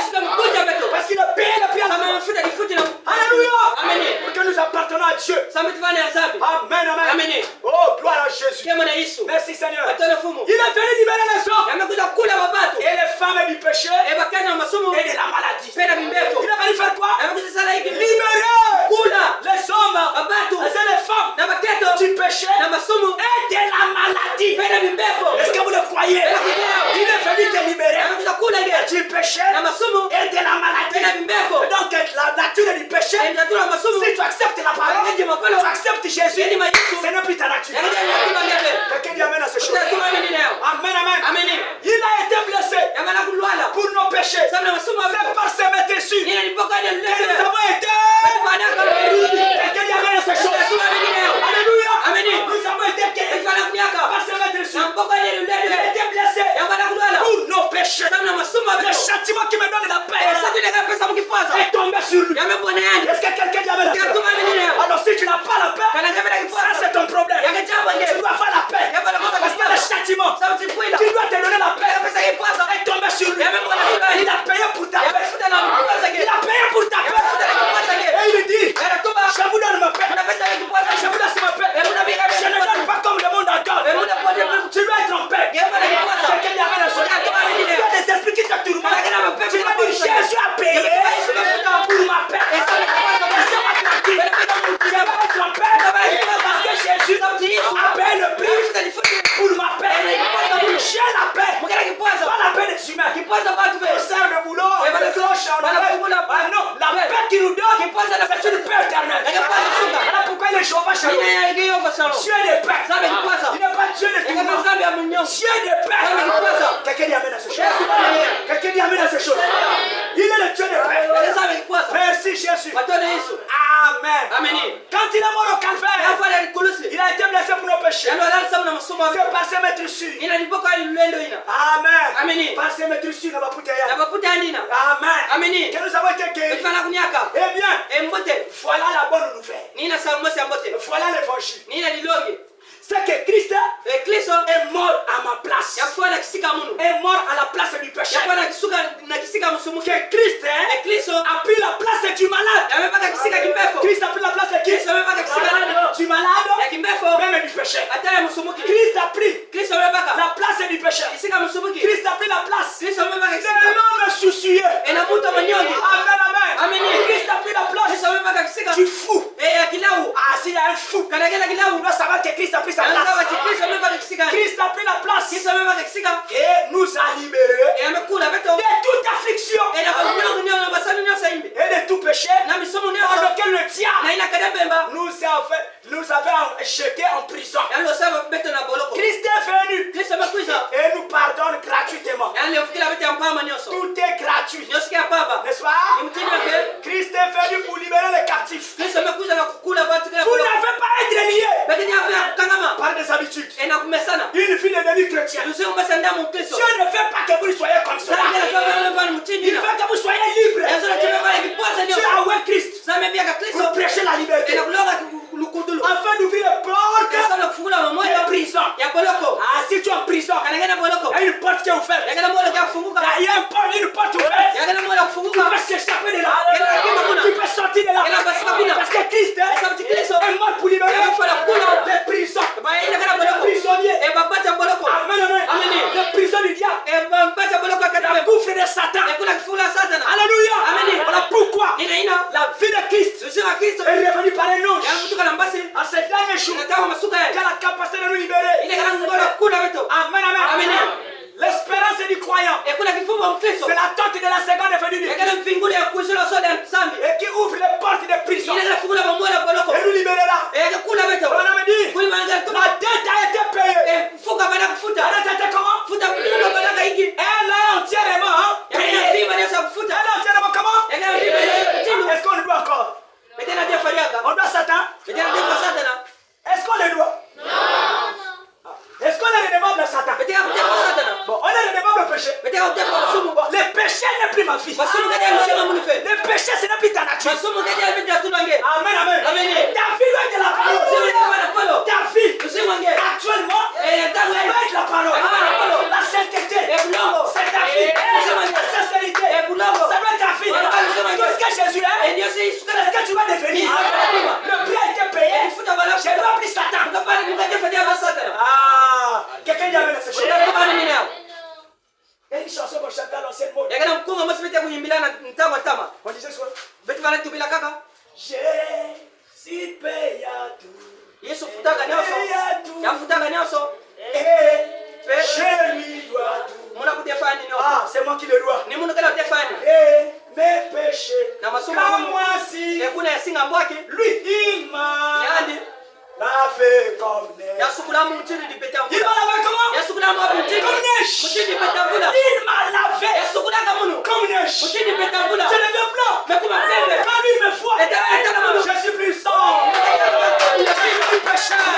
Speaker 2: Parce qu'il a payé le prix à la mort. Alléluia. Pour que nous appartenons à Dieu. Amen, amen. Oh, gloire à Jésus. Merci Seigneur. Il est venu libérer les hommes. Et les femmes du péché. Et de la maladie. Il est venu faire quoi? Libérer les hommes et les femmes du péché et de la maladie. Est-ce que vous le croyez? Il est venu te libérer du péché et de la maladie. Donc la nature du péché, si tu acceptes la parole, tu acceptes Jésus, ce n'est plus ta nature. Quelqu'un dit amen à ces choses. Amen, amen. Il a été blessé pour nos péchés. C'est par ses maîtresses que nous avons été. Quelqu'un dit amen à ces choses. Alléluia. Nous avons été guéris par ses maîtresses. Il a été blessé pour nos péchés. Le châtiment qui me donne la paix est tombé sur lui. Est-ce que quelqu'un dit amen à ça? Alors si tu n'as pas la paix, ça c'est ton problème. Tu dois avoir la paix. Parce que le châtiment qui doit te donner la paix est tombé sur lui. Il a payé pour ta paix. Il a payé pour ta paix. Et il dit, qui nous donne, c'est une paix éternelle. Voilà pourquoi il est Jéhovah Shalom. Dieu de paix. Il n'est pas Dieu de tout. Dieu de paix. Quelqu'un dit amen à ces choses. Quelqu'un dit amen à ces choses. Il est le Dieu de paix. Merci Jésus. Amen. Quand il est mort au calvaire, il a été blessé pour nos péchés. C'est par ses maîtrisures. Amen. Par ses maîtrisures, Amen. Que nous avons été guéris. Eh bien, voilà la bonne nouvelle. Voilà l'évangile. C'est que Christ est mort à ma place. Est mort à la place du péché. Que Christ a pris la place du malade. Christ a pris la place de qui? Du malade, même du péché. Christ a pris la place du péché. Christ a pris la place de l'homme soucieux. Amen. Christ a pris la place du fou. Ah, s'il y a un fou, il doit savoir que Christ a pris sa place. Christ a pris la place et nous a libérés de toute affliction et de tout péché dans lequel le diable nous avait jetés en prison. Christ est venu et nous pardonne gratuitement. Tout est gratuit, n'est-ce pas? Christ est venu pour libérer les captifs. Vous n'avez pas à être lié par des habitudes. Une fille est devenue chrétienne. Dieu ne veut pas que vous soyez comme cela. Il veut que vous soyez libres. Dieu a oué Christ pour prêcher la liberté, afin d'ouvrir les portes des prisons. Ah, si tu es en prison, il y a une porte qui est ouverte. Il y a une porte ouverte. Tu peux s'échapper de là. Tu peux sortir de là. Parce que Christ est mort pour libérer les prisons. Les prisonniers. Amen. Les prisons du diable. La bouffe de Satan. Alléluia. Voilà pourquoi la vie de Christ est revenue par un ange. À ce dernier jour, qui a la capacité de nous libérer. Amen. L'espérance du croyant, c'est l'attente de la seconde venue de Christ, et qui ouvre les portes des prisons et nous libérera. On a dit, la dette a été payée. La dette a été comment? Elle est entièrement payée. Elle est entièrement comment? Est-ce qu'on le doit encore? On doit Satan? Est-ce qu'on le doit? Est-ce qu'on est redevable à Satan? Bon, on est redevable au péché. Bon, le péché n'est plus ma vie. Le péché, ce n'est plus ta nature. Amen. Ta vie doit être la parole. Ta vie, actuellement, ça doit être la parole. La sainteté, c'est ta vie. La sincérité, ça doit être ta vie. Tout ce que Jésus est, c'est ce que tu vas devenir. Le prix a été payé. Je dois plus Satan. Quelqu'un dit amen à ce choses. Il y a une chanson qu'on chante à l'ancienne mode. On disait quoi? Jésus paye à tout. Paye à tout. Et je lui dois tout. Ah, c'est moi qui le dois. Et mes péchés, comme moi si lui, il m'a lavé comme neige. Il m'a lavé comment? Comme neige. Il m'a lavé comme neige. Je deviens blanc. Quand il me voit, je suis plus sombre. Je suis plus pécheur.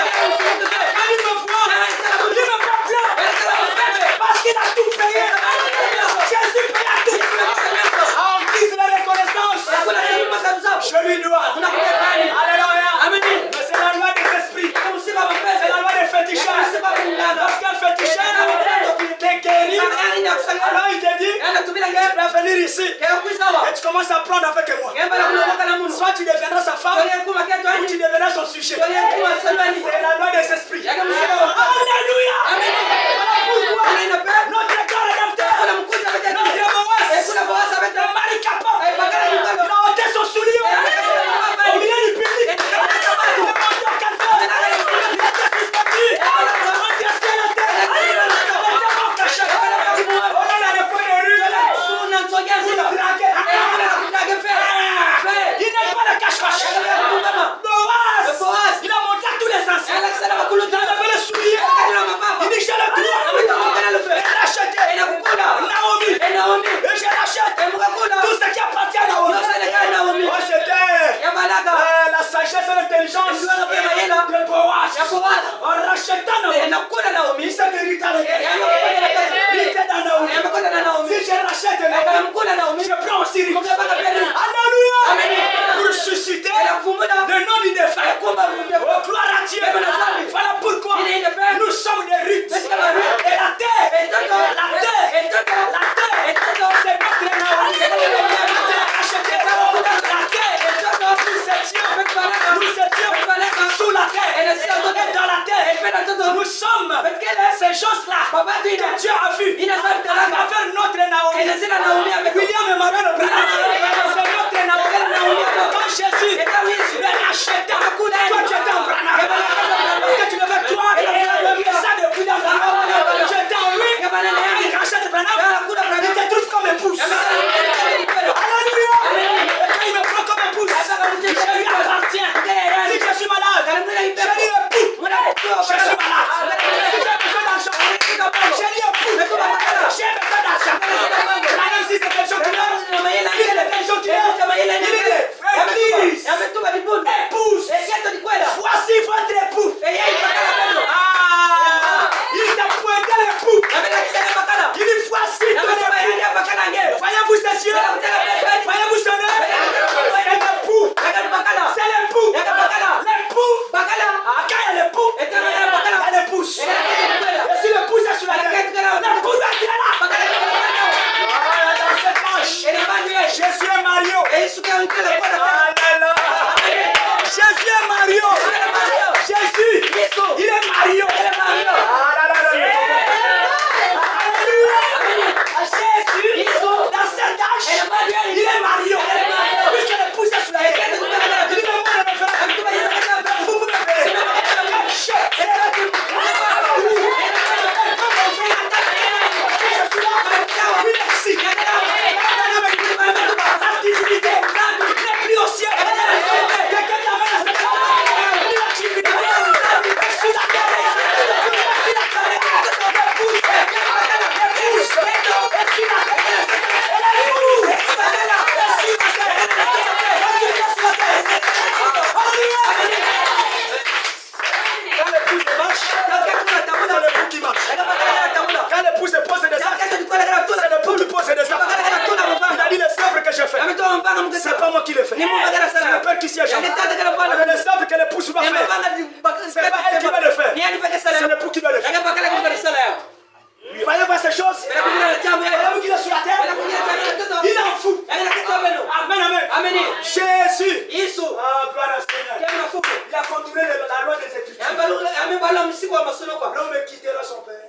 Speaker 2: Quand il me voit blanc. Parce qu'il a tout payé. Jésus paye à tout. En guise de la reconnaissance, je lui dois. Alléluia. Mais c'est la loi des esprits. C'est la loi des féticheurs. Lorsqu'un féticheur t'est guéri, alors il te dit, tu vas venir ici et tu commences à prendre avec moi. Soit tu deviendras sa femme ou tu deviendras son sujet. C'est la loi des esprits. Alléluia. Voilà pourquoi notre corps rédempteur, notre Boaz, le mari capable, il a ôté son soulier au milieu du public. Il est monté au calvaire. Il a été suspendu. Il a été assis à la terre. Il a été caché. On a la réponse de rue. Il draguait. l'épouse marche, c'est l'époux qui marche. Quand l'épouse se pose des actes, c'est l'époux qui pose des actes. Il a dit les œuvres que je fais, c'est pas moi qui les fais. C'est le Père qui siège. Alors les œuvres que l'épouse va faire, c'est pas elle qui va le faire. C'est l'époux qui doit le faire. Vous voyez voir ces choses? Voyez-vous qu'il est sur la terre? Il en fout. Amen, amen. Jésus. Ah, gloire au Seigneur. Il a contourné la loi des Écritures. L'homme quittera son père.